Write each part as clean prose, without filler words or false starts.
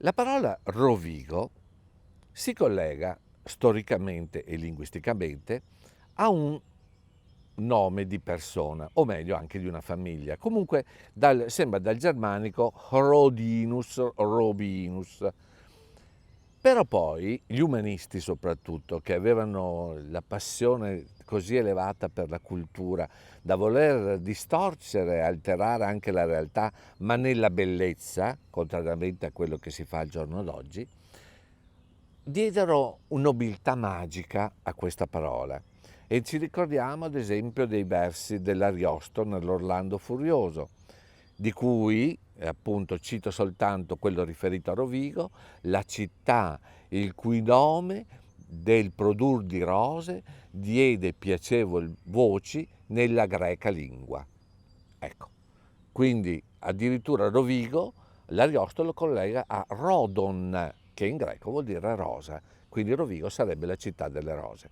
La parola Rovigo si collega storicamente e linguisticamente a un nome di persona, o meglio anche di una famiglia. Comunque sembra dal germanico Rodinus, Robinus. Però poi gli umanisti soprattutto, che avevano la passione così elevata per la cultura, da voler distorcere, alterare anche la realtà, ma nella bellezza, contrariamente a quello che si fa al giorno d'oggi, diedero nobiltà magica a questa parola. E ci ricordiamo ad esempio dei versi dell'Ariosto nell'Orlando Furioso, di cui appunto cito soltanto quello riferito a Rovigo: la città il cui nome del produr di rose diede piacevol voci nella greca lingua. Ecco, quindi addirittura Rovigo l'Ariosto lo collega a Rodon, che in greco vuol dire rosa, quindi Rovigo sarebbe la città delle rose.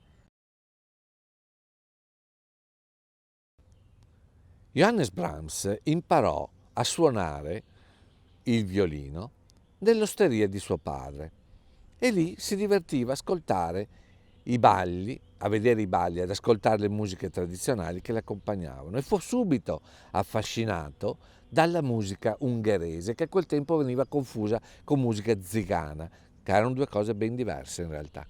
Johannes Brahms imparò a suonare il violino nell'osteria di suo padre e lì si divertiva a ascoltare i balli, a vedere i balli, ad ascoltare le musiche tradizionali che le accompagnavano, e fu subito affascinato dalla musica ungherese, che a quel tempo veniva confusa con musica zigana, che erano due cose ben diverse in realtà.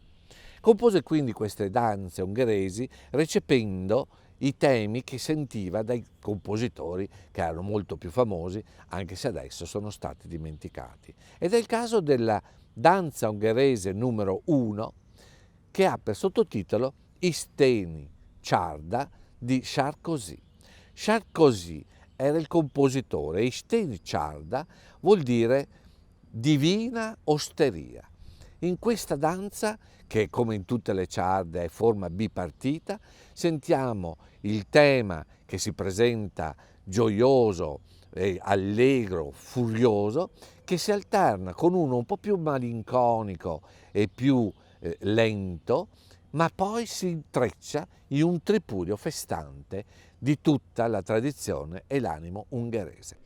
Compose quindi queste danze ungheresi recependo i temi che sentiva dai compositori che erano molto più famosi, anche se adesso sono stati dimenticati. Ed è il caso della danza ungherese numero 1, che ha per sottotitolo Isteni Ciarda di Sarkozy. Sarkozy era il compositore e Isteni Ciarda vuol dire divina osteria. In questa danza, che come in tutte le ciarde è forma bipartita, sentiamo il tema che si presenta gioioso, allegro, furioso, che si alterna con uno un po' più malinconico e più lento, ma poi si intreccia in un tripudio festante di tutta la tradizione e l'animo ungherese.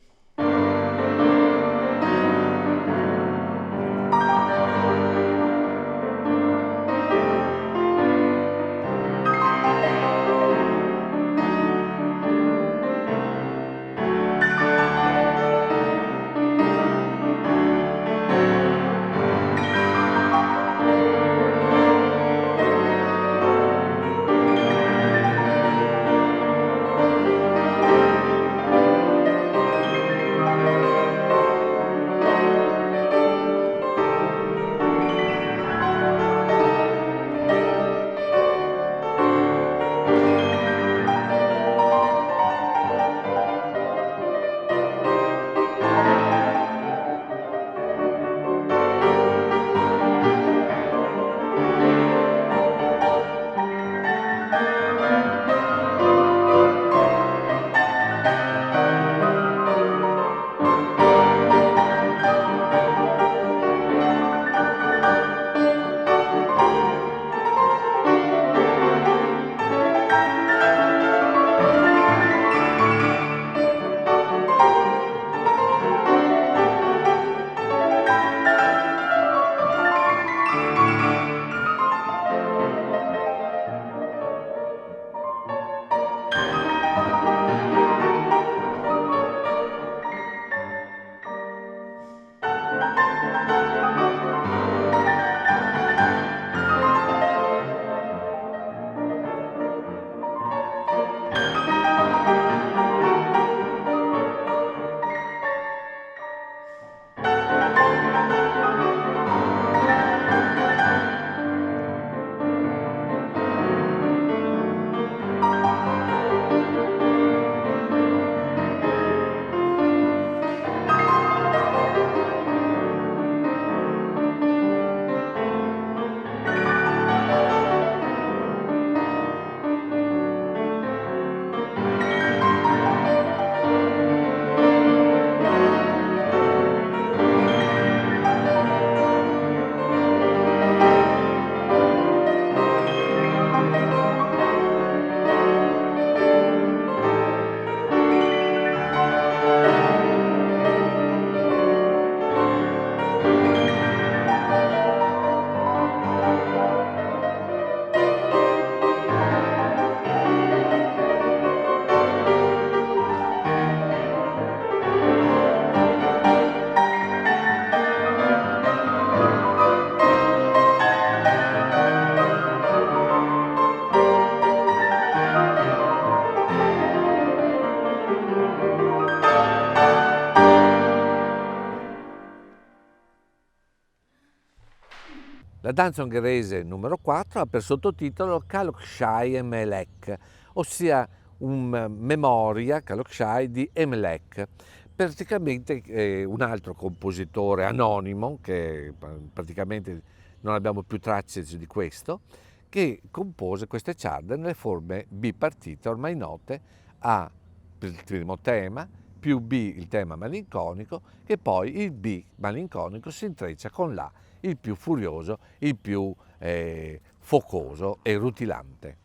La danza ungherese numero 4 ha per sottotitolo Kalokshai Emelek, ossia un memoria, Kalokshai, di Emelek, praticamente un altro compositore anonimo, che praticamente non abbiamo più tracce di questo, che compose queste ciarde nelle forme bipartite ormai note, A per il primo tema, più B il tema malinconico, che poi il B malinconico si intreccia con l'A, il più furioso, il più focoso e rutilante.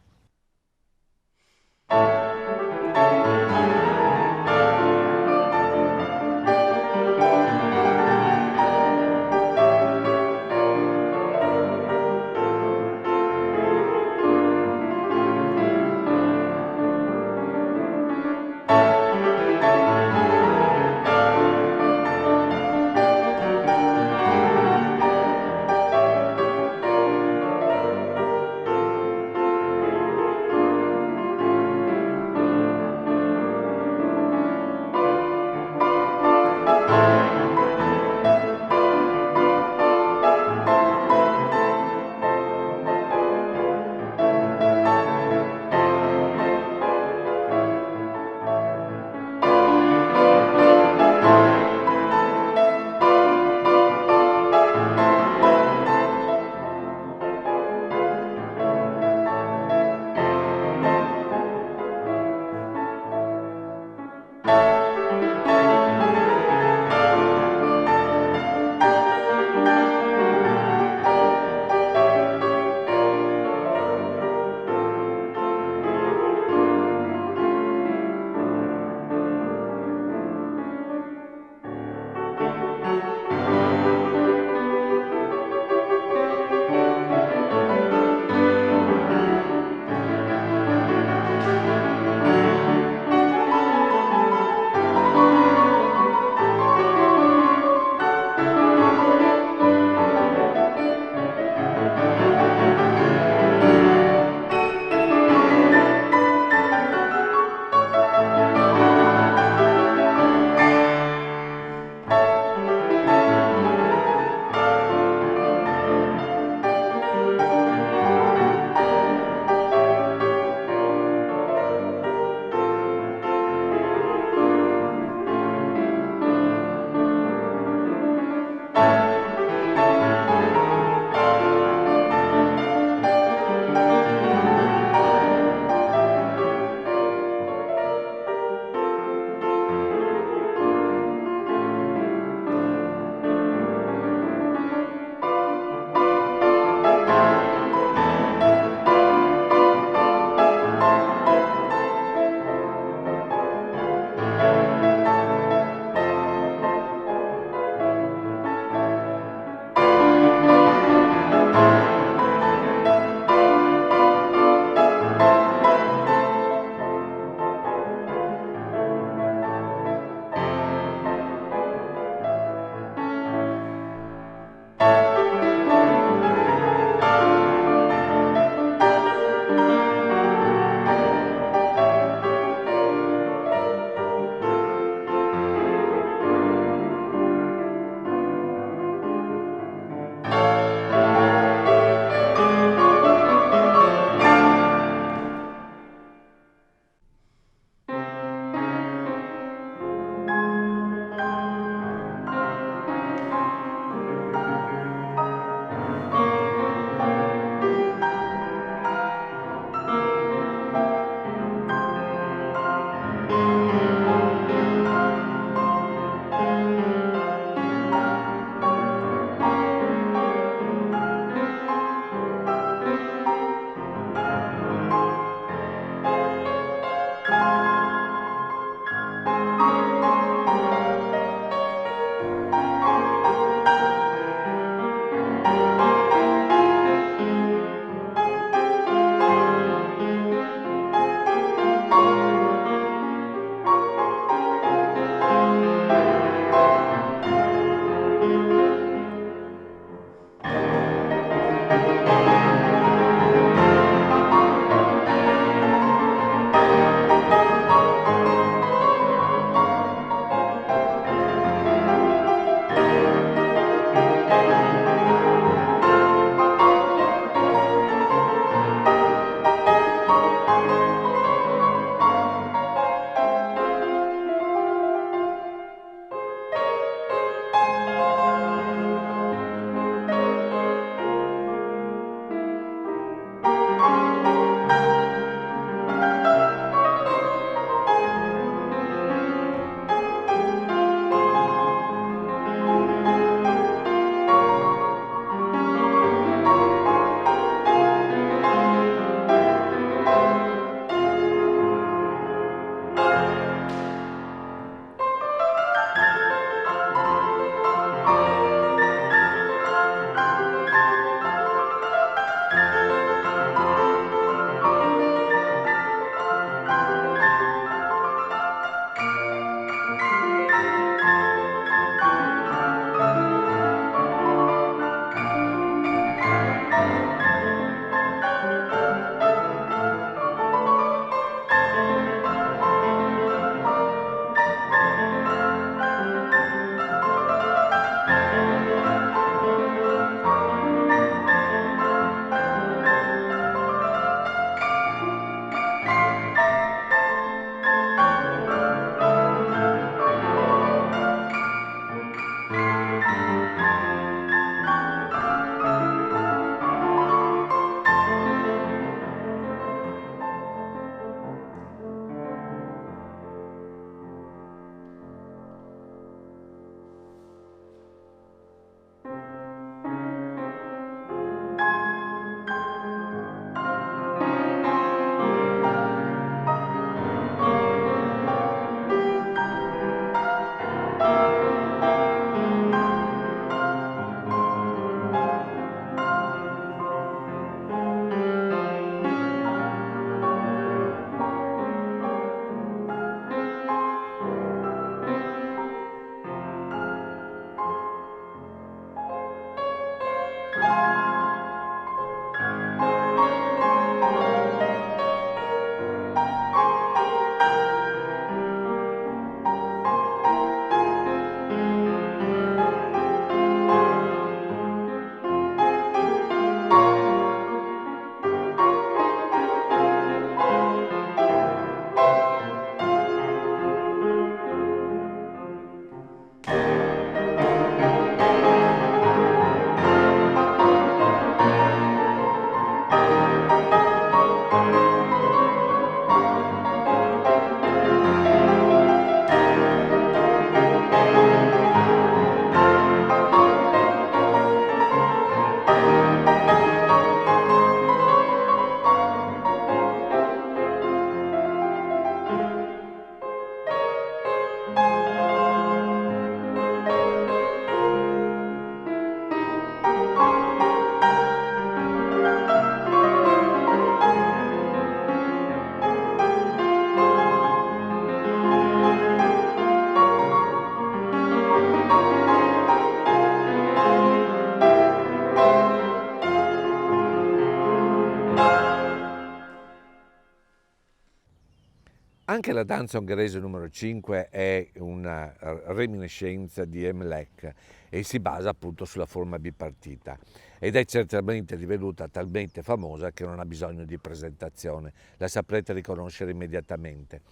Anche la danza ungherese numero 5 è una reminiscenza di Emlek e si basa appunto sulla forma bipartita ed è certamente divenuta talmente famosa che non ha bisogno di presentazione, la saprete riconoscere immediatamente.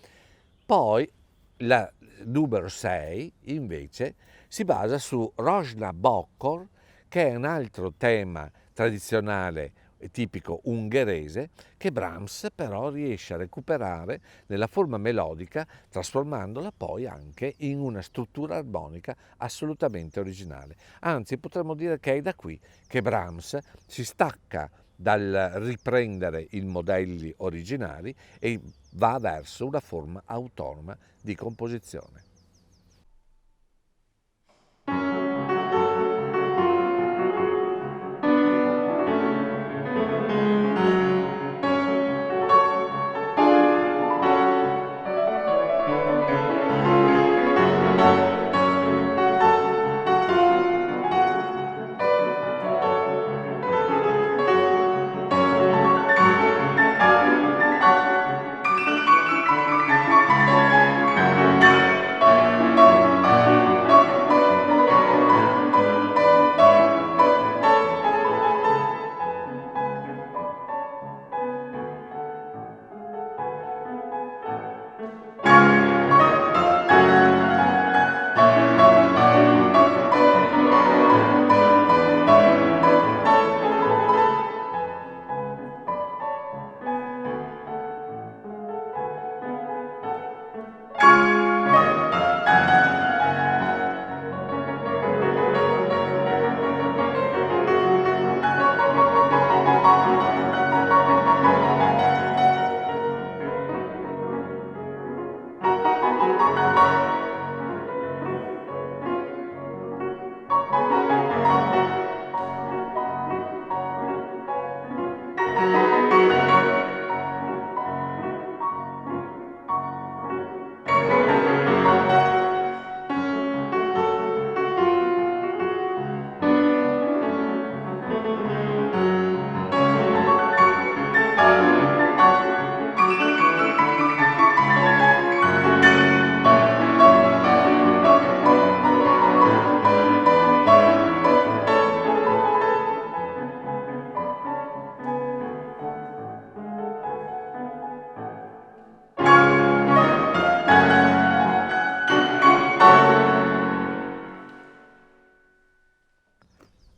Poi la numero 6 invece si basa su Rojna Bokkor, che è un altro tema tradizionale tipico ungherese che Brahms però riesce a recuperare nella forma melodica, trasformandola poi anche in una struttura armonica assolutamente originale. Anzi, potremmo dire che è da qui che Brahms si stacca dal riprendere i modelli originali e va verso una forma autonoma di composizione.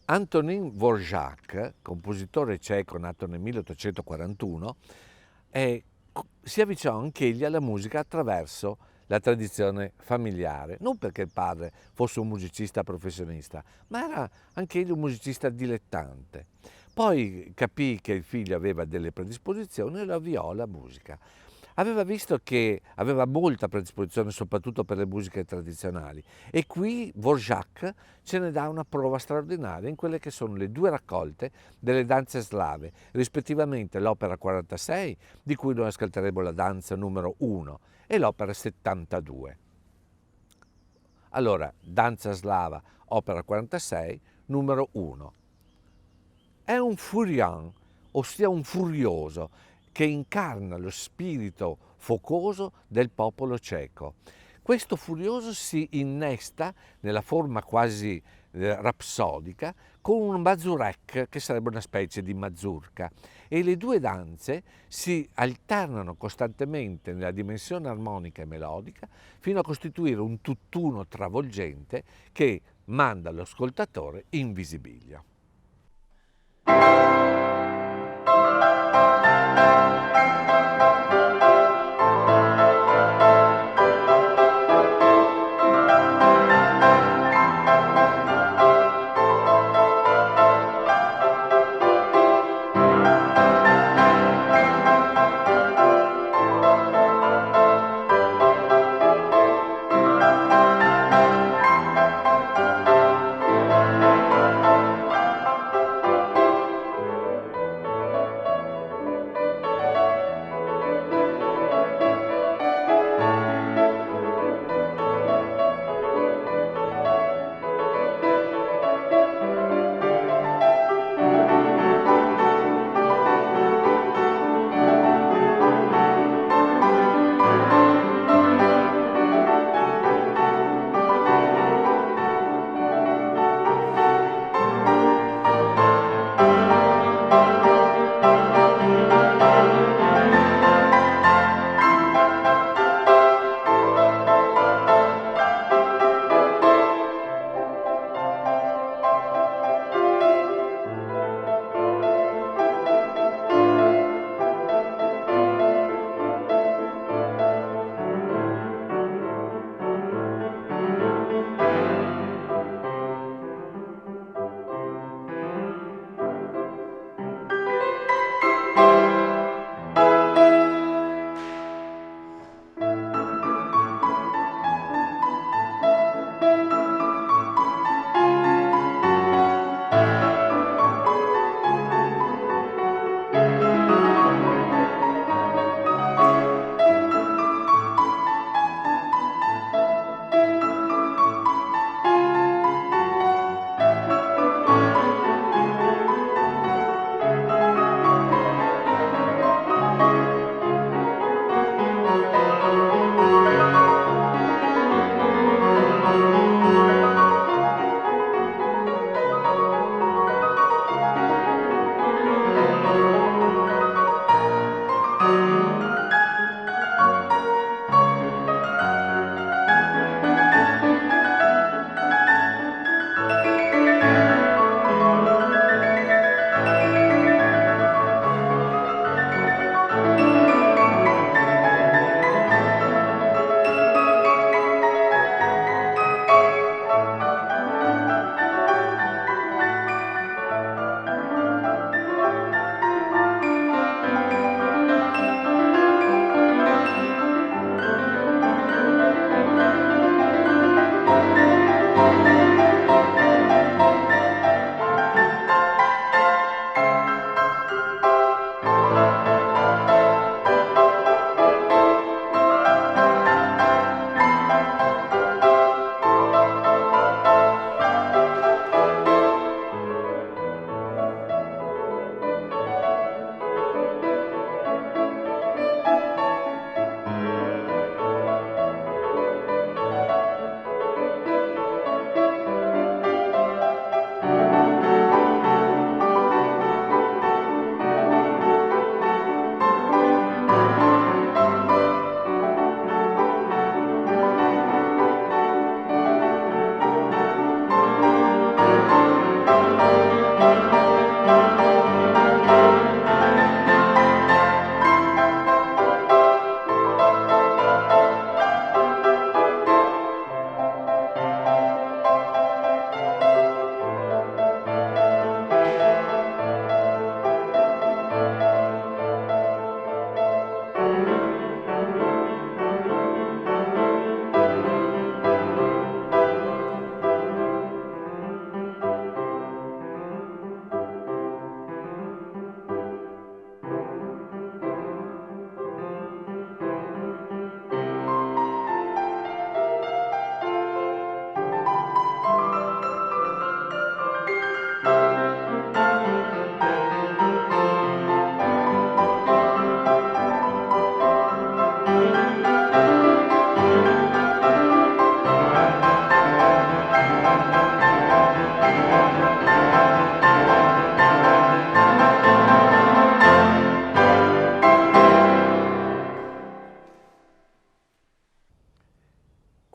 Antonín Dvořák, compositore ceco nato nel 1841, si avvicinò anch'egli alla musica attraverso la tradizione familiare, non perché il padre fosse un musicista professionista, ma era anch'egli un musicista dilettante. Poi capì che il figlio aveva delle predisposizioni e lo avviò alla musica. Aveva visto che aveva molta predisposizione soprattutto per le musiche tradizionali e qui Dvořák ce ne dà una prova straordinaria in quelle che sono le due raccolte delle danze slave, rispettivamente l'opera 46, di cui noi ascolteremo la danza numero 1, e l'opera 72. Allora, danza slava, opera 46, numero 1. è un furion, ossia un furioso, che incarna lo spirito focoso del popolo ceco. Questo furioso si innesta nella forma quasi rapsodica con un mazurek, che sarebbe una specie di mazurka, e le due danze si alternano costantemente nella dimensione armonica e melodica fino a costituire un tutt'uno travolgente che manda l'ascoltatore in visibilio.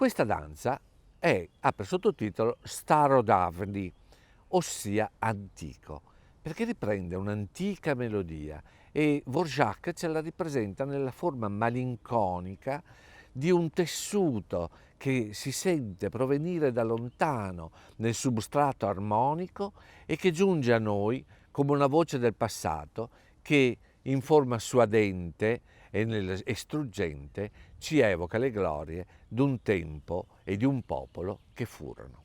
Questa danza ha per sottotitolo Starodavni, ossia antico, perché riprende un'antica melodia e Dvorak ce la ripresenta nella forma malinconica di un tessuto che si sente provenire da lontano nel substrato armonico e che giunge a noi come una voce del passato che in forma suadente e struggente ci evoca le glorie d'un tempo e di un popolo che furono.